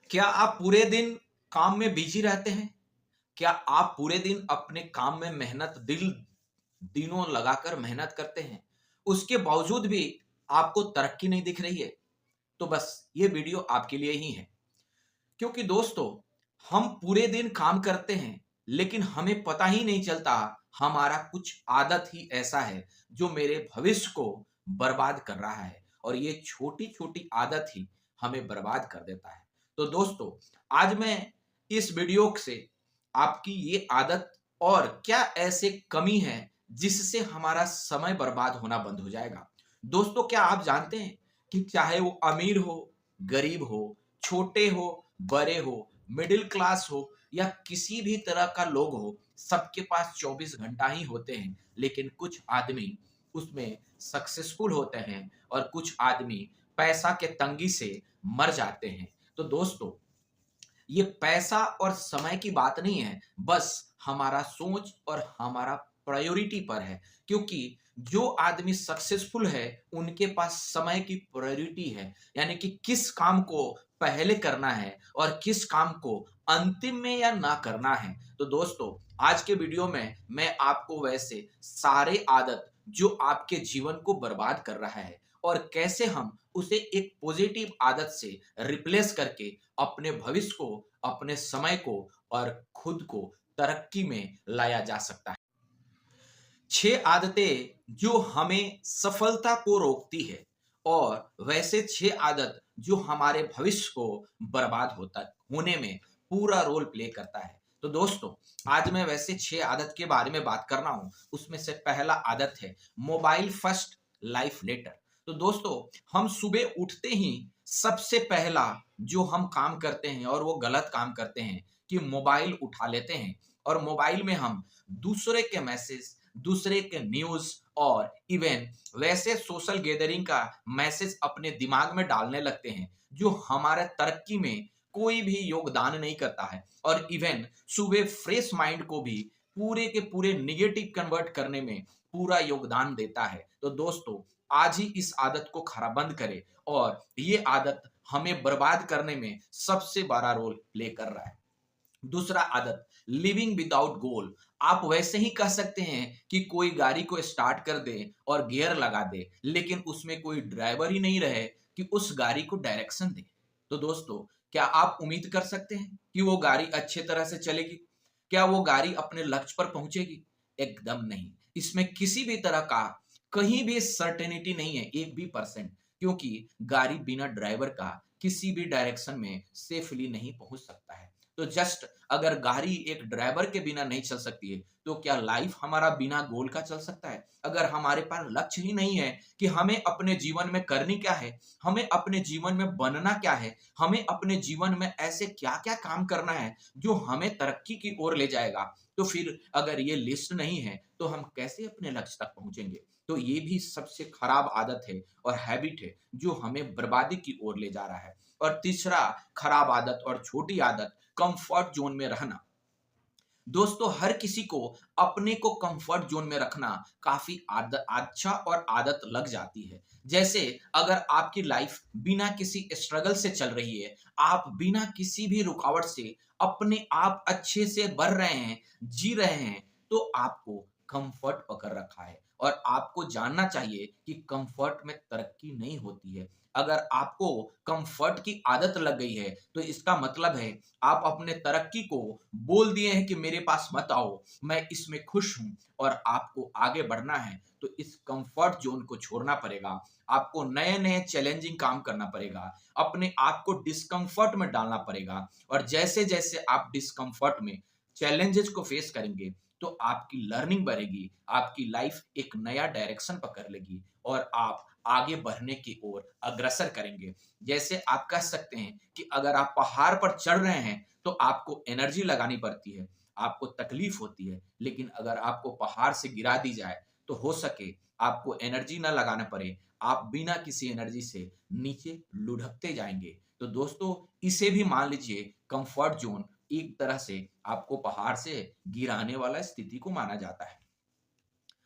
क्या आप पूरे दिन काम में बिजी रहते हैं? क्या आप पूरे दिन अपने काम में दिनों लगाकर मेहनत करते हैं? उसके बावजूद भी आपको तरक्की नहीं दिख रही है? तो बस ये वीडियो आपके लिए ही है। क्योंकि दोस्तों, हम पूरे दिन काम करते हैं, लेकिन हमें पता ही नहीं चलता हमारा कुछ आदत ही ऐसा है जो मेरे भविष्य को बर्बाद कर रहा है और ये छोटी-छोटी आदत ही हमें बर्बाद कर देता है। तो दोस्तों, आज मैं इस वीडियो से आपकी ये आदत और क्या ऐसे कमी है जिससे हमारा समय बर्बाद होना बंद हो जाएगा। दोस्तों, क्या आप जानते हैं कि चाहे वो अमीर हो, गरीब हो, छोटे हो, बड़े हो, मिडिल क्लास हो या किसी भी तरह का लोग हो, सबके पास 24 घंटा ही होते हैं। लेकिन कुछ आदमी उसमें सक्सेसफुल होते हैं और कुछ आदमी पैसा के तंगी से मर जाते हैं। तो दोस्तों, ये पैसा और समय की बात नहीं है, बस हमारा सोच और हमारा प्रायोरिटी पर है। क्योंकि जो आदमी सक्सेसफुल है, उनके पास समय की प्रायोरिटी है, यानी कि किस काम को पहले करना है और किस काम को अंतिम में या ना करना है। तो दोस्तों, आज के वीडियो में मैं आपको वैसे सारे आदत जो आपके जीवन को बर्बाद कर रहा है और कैसे हम उसे एक पॉजिटिव आदत से रिप्लेस करके अपने भविष्य को, अपने समय को और खुद को तरक्की में लाया जा सकता है। 6 आदतें जो हमें सफलता को रोकती है और वैसे 6 आदत जो हमारे भविष्य को बर्बाद होता होने में पूरा रोल प्ले करता है। तो दोस्तों, आज मैं वैसे 6 आदत के बारे में बात कर रहा हूँ। उसमें से पहला आदत है मोबाइल फर्स्ट लाइफ लेटर। तो दोस्तों, हम सुबह उठते ही सबसे पहला जो हम काम करते हैं और वो गलत काम करते हैं कि मोबाइल उठा लेते हैं और मोबाइल में हम दूसरे के मैसेज, दूसरे के न्यूज़ और इवन वैसे सोशल गैदरिंग का मैसेज अपने दिमाग में डालने लगते हैं, जो हमारे तरक्की में कोई भी योगदान नहीं करता है और इवन सुबह फ्रेश माइंड को भी पूरे के पूरे नेगेटिव कन्वर्ट करने में पूरा योगदान देता है। तो दोस्तों, आज ही इस आदत को खरा बंद करें और ये आदत हमें बर्बाद करने में सबसे बड़ा रोल प्ले कर रहा है। दूसरा आदत लिविंग विदाउट गोल। आप वैसे ही कह सकते हैं कि कोई गाड़ी को स्टार्ट कर दे और गियर लगा दे, लेकिन उसमें कोई ड्राइवर ही नहीं रहे कि उस गाड़ी को डायरेक्शन दे। तो दोस्तों, क्या आप उम्मीद कर सकते हैं कि वो गाड़ी अच्छे तरह से चलेगी? क्या वो गाड़ी अपने लक्ष्य पर पहुंचेगी? एकदम नहीं। इसमें किसी भी तरह का कहीं भी सर्टेनिटी नहीं है, एक भी परसेंट। क्योंकि गाड़ी बिना ड्राइवर का किसी भी डायरेक्शन में सेफली नहीं पहुंच सकता है। तो जस्ट अगर गाड़ी एक ड्राइवर के बिना नहीं चल सकती है, तो क्या लाइफ हमारा बिना गोल का चल सकता है? अगर हमारे पास लक्ष्य ही नहीं है कि हमें अपने जीवन में करनी क्या है, हमें अपने जीवन में बनना क्या है, हमें अपने जीवन में ऐसे क्या-क्या काम करना है जो हमें तरक्की की ओर ले जाएगा, तो फिर अगर ये लिस्ट नहीं है, तो हम कैसे अपने लक्ष्य तक पहुंचेंगे? तो ये भी सबसे खराब आदत है और हैबिट है जो हमें बर्बादी की ओर ले जा रहा है। और तीसरा खराब आदत और छोटी आदत कंफर्ट जोन में रहना। दोस्तों, हर किसी को अपने को कंफर्ट जोन में रखना काफी अच्छा और आदत लग जाती है। जैसे अगर आपकी लाइफ बिना किसी स्ट्रगल से चल रही है, आप बिना किसी भी रुकावट से अपने आप अच्छे से बढ़ रहे हैं, जी रहे हैं, तो आपको कंफर्ट पकड़ रखा है और आपको जानना चाहिए कि कंफर्ट में तरक्की नहीं होती है। अगर आपको कंफर्ट की आदत लग गई है, तो इसका मतलब है आप अपने तरक्की को बोल दिए हैं कि मेरे पास मत आओ, मैं इसमें खुश हूँ और आपको आगे बढ़ना है, तो इस कंफर्ट ज़ोन को छोड़ना पड़ेगा। आपको नए-नए चैलेंजिंग काम करना पड़ेगा, अपने आप को डिस्कम्फर्ट में डालना पड़ेगा और जैसे-जैसे आप डिस्कम्फर्ट में चैलेंजेज़ को फेस करेंगे, तो आपकी लर्निंग बढ़ेगी, आपकी लाइफ एक नया डायरेक्शन पकड़ लेगी और आप आगे बढ़ने की ओर अग्रसर करेंगे। जैसे आप कह सकते हैं कि अगर आप पहाड़ पर चढ़ रहे हैं, तो आपको एनर्जी लगानी पड़ती है, आपको तकलीफ होती है, लेकिन अगर आपको पहाड़ से गिरा दी जाए, तो हो सके आपको एनर्जी ना लगाना पड़े, आप बिना किसी एनर्जी से नीचे लुढ़कते जाएँगे। तो दोस्तों, इसे भी मान लीजिए कम्फर्ट ज़ोन एक तरह से आपको पहाड़ से गिराने वाला स्थिति को माना जाता है।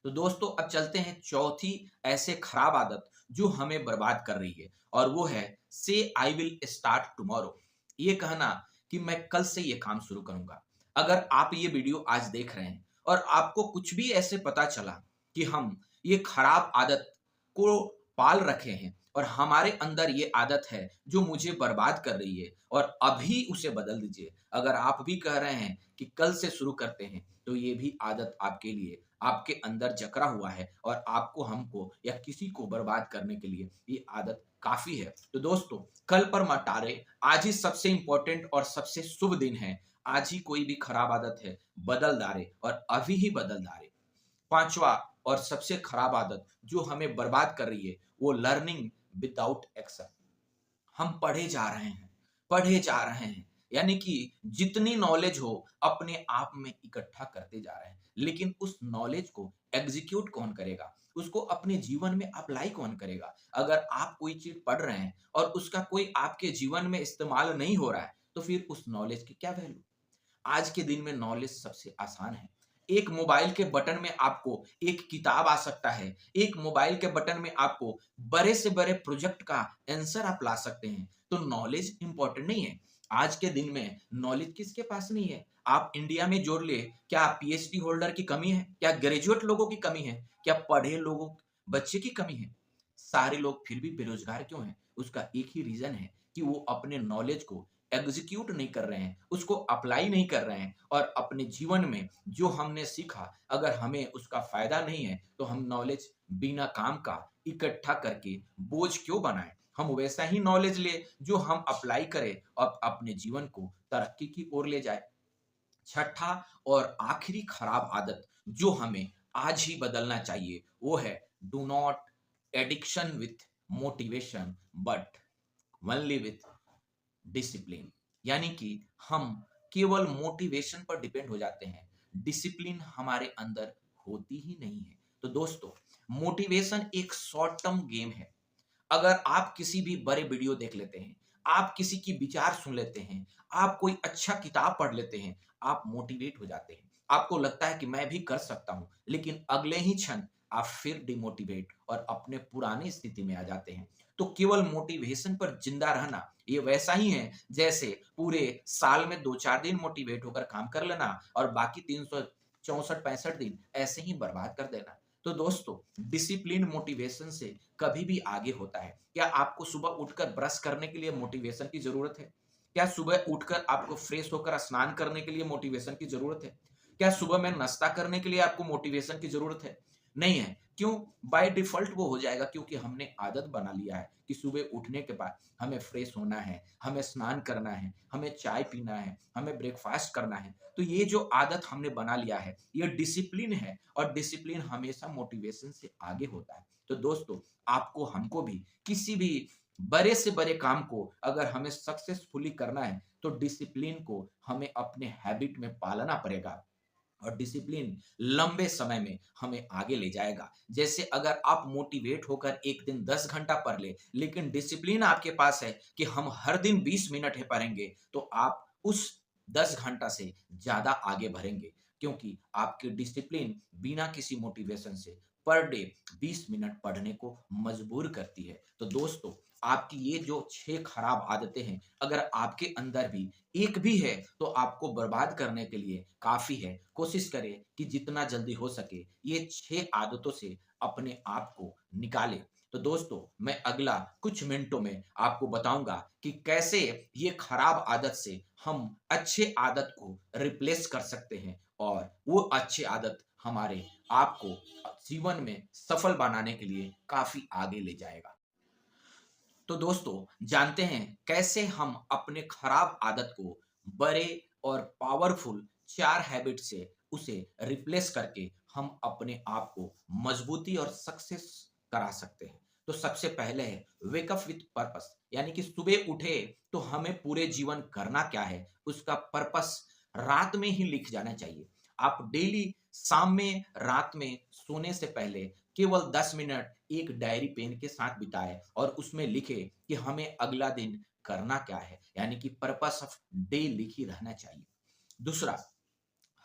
तो दोस्तों, अब चलते हैं चौथी ऐसे खराब आदत जो हमें बर्बाद कर रही है और वो है से आई विल स्टार्ट टुमारो। ये कहना कि मैं कल से ये काम शुरू करूंगा। अगर आप ये वीडियो आज देख रहे हैं और आपको कुछ भी ऐसे पता चला कि हम ये खराब आदत को पाल रखे हैं और हमारे अंदर ये आदत है जो मुझे बर्बाद कर रही है और अभी उसे बदल दीजिए। अगर आप भी कह रहे हैं कि कल से शुरू करते हैं, तो ये भी आदत आपके लिए आपके अंदर जकरा हुआ है और आपको, हमको या किसी को बर्बाद करने के लिए ये आदत काफ़ी है। तो दोस्तों, कल पर मत टारें, आज ही सबसे इम्पोर्टेंट और सबसे शुभ दिन है। आज ही कोई भी खराब आदत है, बदल डालें और अभी ही बदल डालें। 5वां और सबसे खराब आदत जो हमें बर्बाद कर रही है, वो लर्निंग विदाउट एक्शन। हम पढ़े जा रहे हैं, पढ़े जा रहे हैं, यानी कि जितनी नॉलेज हो अपने आप में इकट्ठा करते जा रहे हैं, लेकिन उस नॉलेज को एग्जीक्यूट कौन करेगा, उसको अपने जीवन में अप्लाई कौन करेगा। अगर आप कोई चीज पढ़ रहे हैं और उसका कोई आपके जीवन में इस्तेमाल नहीं हो रहा है, तो फिर उस नॉलेज की क्या वैल्यू। आज के दिन में नॉलेज सबसे आसान है। एक मोबाइल के बटन में आपको एक किताब आ सकता है। एक मोबाइल के बटन में आपको बड़े से बड़े प्रोजेक्ट का आंसर आप ला सकते हैं। तो नॉलेज इंपॉर्टेंट नहीं है। आज के दिन में नॉलेज किसके पास नहीं है। आप इंडिया में जोड़ लिए, क्या पीएचडी होल्डर की कमी है, क्या ग्रेजुएट लोगों की कमी है, क्या पढ़े लोगों बच्चे की कमी है। सारे लोग फिर भी बेरोजगार क्यों हैं? उसका एक ही रीजन है कि वो अपने नॉलेज को एग्जीक्यूट नहीं कर रहे हैं, उसको अप्लाई नहीं कर रहे हैं और अपने जीवन में जो हमने सीखा, अगर हमें उसका फायदा नहीं है, तो हम नॉलेज बिना काम का इकट्ठा करके बोझ क्यों बनाएं। हम वैसा ही नॉलेज ले जो हम अप्लाई करें और अपने जीवन को तरक्की की ओर ले जाए। छठा और आखिरी खराब आदत जो हमें आज ही बदलना चाहिए, वो है do not addiction with motivation but only with discipline. यानी कि हम केवल मोटिवेशन पर डिपेंड हो जाते हैं, डिसिप्लिन हमारे अंदर होती ही नहीं है। तो दोस्तों, मोटिवेशन एक शॉर्ट टर्म गेम है। अगर आप किसी भी बड़े वीडियो देख लेते हैं, आप किसी की विचार सुन लेते हैं, आप कोई अच्छा किताब पढ़ लेते हैं, आप मोटिवेट हो जाते हैं। आपको लगता है कि मैं भी कर सकता हूं, लेकिन अगले ही क्षण आप फिर डिमोटिवेट और अपने पुरानी स्थिति में आ जाते हैं। तो केवल मोटिवेशन पर जिंदा रहना ये वैसा ही है जैसे पूरे साल में 2-4 दिन मोटिवेट होकर काम कर लेना और बाकी 364-65 दिन ऐसे ही बर्बाद कर देना। तो दोस्तों, डिसिप्लिन मोटिवेशन से कभी भी आगे होता है। क्या आपको सुबह उठकर ब्रश करने के लिए मोटिवेशन की जरूरत है? क्या सुबह उठकर आपको फ्रेश होकर स्नान करने के लिए मोटिवेशन की जरूरत है? क्या सुबह में नाश्ता करने के लिए आपको मोटिवेशन की जरूरत है? नहीं है। क्यों? बाय डिफॉल्ट वो हो जाएगा, क्योंकि हमने आदत बना लिया है कि सुबह उठने के बाद हमें फ्रेश होना है, हमें स्नान करना है, हमें चाय पीना है, हमें ब्रेकफास्ट करना है। तो ये जो आदत हमने बना लिया है, ये डिसिप्लिन है और डिसिप्लिन हमेशा मोटिवेशन से आगे होता है। तो दोस्तों, आपको, हमको भी किसी भी बड़े से बड़े काम को अगर हमें सक्सेसफुली करना है, तो डिसिप्लिन को हमें अपने हैबिट में पालना पड़ेगा और डिसिप्लिन लंबे समय में हमें आगे ले जाएगा। जैसे अगर आप मोटिवेट होकर एक दिन 10 घंटा पढ़ ले, लेकिन डिसिप्लिन आपके पास है कि हम हर दिन 20 मिनट ही पढ़ेंगे, तो आप उस 10 घंटा से ज़्यादा आगे बढ़ेंगे, क्योंकि आपकी डिसिप्लिन बिना किसी मोटिवेशन से पर डे 20 मिनट पढ़ने को मजबूर करती है। तो दोस्तों, आपकी ये जो 6 खराब आदतें हैं, अगर आपके अंदर भी एक भी है, तो आपको बर्बाद करने के लिए काफ़ी है। कोशिश करें कि जितना जल्दी हो सके ये 6 आदतों से अपने आप को निकालें। तो दोस्तों, मैं अगला कुछ मिनटों में आपको बताऊँगा कि कैसे ये खराब आदत से हम अच्छे आदत को रिप्लेस कर सकते हैं और वो अच्छी आदत हमारे आप को जीवन में सफल बनाने के लिए काफ़ी आगे ले जाएगा। तो दोस्तों, जानते हैं कैसे हम अपने खराब आदत को बड़े और पावरफुल 4 हैबिट से उसे रिप्लेस करके हम अपने आप को मजबूती और सक्सेस करा सकते हैं। तो सबसे पहले है वेक अप विथ पर्पस, यानी कि सुबह उठे तो हमें पूरे जीवन करना क्या है, उसका पर्पस रात में ही लिख जाना चाहिए। आप डेली शाम में, रात में सोने से पहले केवल 10 मिनट एक डायरी पेन के साथ बिताए और उसमें लिखे कि हमें अगला दिन करना क्या है, यानी कि पर्पस ऑफ डे लिखी रहना चाहिए। दूसरा,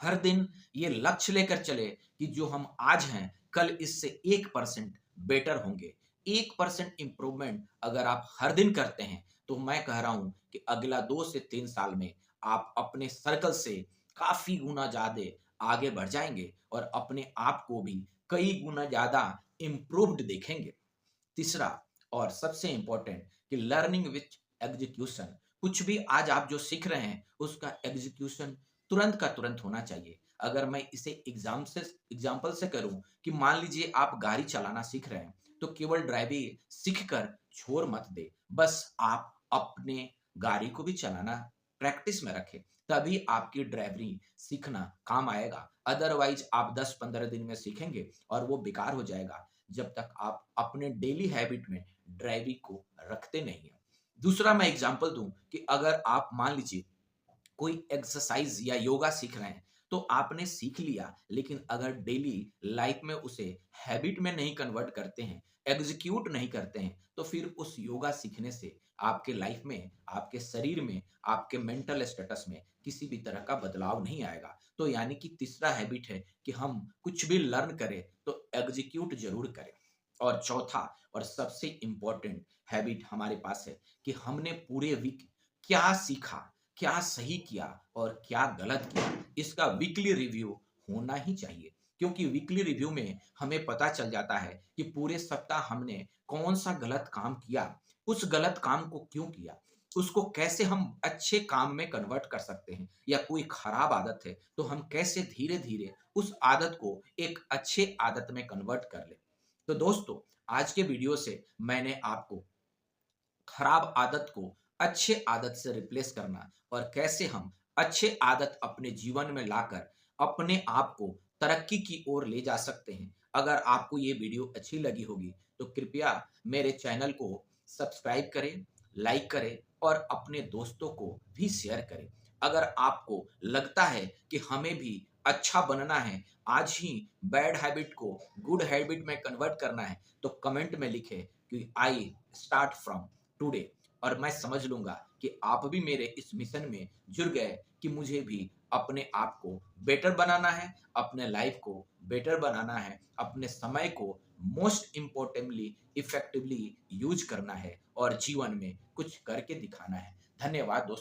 हर दिन ये लक्ष्य लेकर चले कि जो हम आज हैं, कल इससे 1% बेटर होंगे। 1% इंप्रूवमेंट अगर आप हर दिन करते हैं, तो मैं कह रहा हूं कि अगला 2 से 3 साल में आप अपने सर्कल से काफी गुना ज्यादा आगे बढ़ जाएंगे और अपने आप को भी कई गुना ज्यादा इम्प्रूव्ड देखेंगे। तीसरा और सबसे इंपॉर्टेंट कि लर्निंग विथ एग्जीक्यूशन, कुछ भी आज आप जो सीख रहे हैं उसका एग्जीक्यूशन तुरंत का तुरंत होना चाहिए। अगर मैं इसे एग्जाम्पल से करूं कि मान लीजिए आप गाड़ी चलाना सीख रहे हैं, तो केवल ड्राइविंग सीख कर छोड़ मत दे, बस आप अपने गाड़ी को भी चलाना प्रैक्टिस में रखें, तभी आपकी ड्राइवरी सीखना काम आएगा। अदरवाइज आप 10-15 दिन में सीखेंगे और वो बेकार हो जाएगा जब तक आप अपने डेली हैबिट में ड्राइविंग को रखते नहीं हैं। दूसरा मैं एग्जांपल दूं कि अगर आप मान लीजिए कोई एक्सरसाइज या योगा सीख रहे हैं, तो आपने सीख लिया लेकिन अगर डेली लाइफ में उसे हैबिट में नहीं कन्वर्ट करते हैं, एग्जीक्यूट नहीं करते हैं, तो फिर उस योगा सीखने से आपके लाइफ में, आपके शरीर में, आपके मेंटल स्टेटस में किसी भी तरह का बदलाव नहीं आएगा। तो यानी कि तीसरा हैबिट है कि हम कुछ भी लर्न करें तो एग्जीक्यूट जरूर करें। और चौथा और सबसे इंपॉर्टेंट हैबिट हमारे पास है कि हमने पूरे वीक क्या सीखा, क्या सही किया और क्या गलत किया, इसका वीकली रिव्यू होना ही चाहिए। क्योंकि वीकली रिव्यू में हमें पता चल जाता है कि पूरे सप्ताह हमने कौन सा गलत काम किया, उस गलत काम को क्यों किया, उसको कैसे हम अच्छे काम में कन्वर्ट कर सकते हैं, या कोई खराब आदत है तो हम कैसे धीरे धीरे उस आदत को एक अच्छे आदत में कन्वर्ट कर ले। तो दोस्तों, आज के वीडियो से मैंने आपको खराब आदत को अच्छे आदत से रिप्लेस करना और कैसे हम अच्छे आदत अपने जीवन में लाकर अपने आप को तरक्की की ओर ले जा सकते हैं। अगर आपको ये वीडियो अच्छी लगी होगी तो कृपया मेरे चैनल को सब्सक्राइब करें, लाइक करें और अपने दोस्तों को भी शेयर करें। अगर आपको लगता है कि हमें भी अच्छा बनना है, आज ही बैड हैबिट को गुड हैबिट में कन्वर्ट करना है, तो कमेंट में लिखें कि आई स्टार्ट फ्रॉम टुडे, और मैं समझ लूंगा कि आप भी मेरे इस मिशन में जुड़ गए कि मुझे भी अपने आप को बेटर बनाना है, अपने लाइफ को बेटर बनाना है, अपने समय को मोस्ट इम्पोर्टेंटली इफेक्टिवली यूज करना है और जीवन में कुछ करके दिखाना है। धन्यवाद दोस्तों।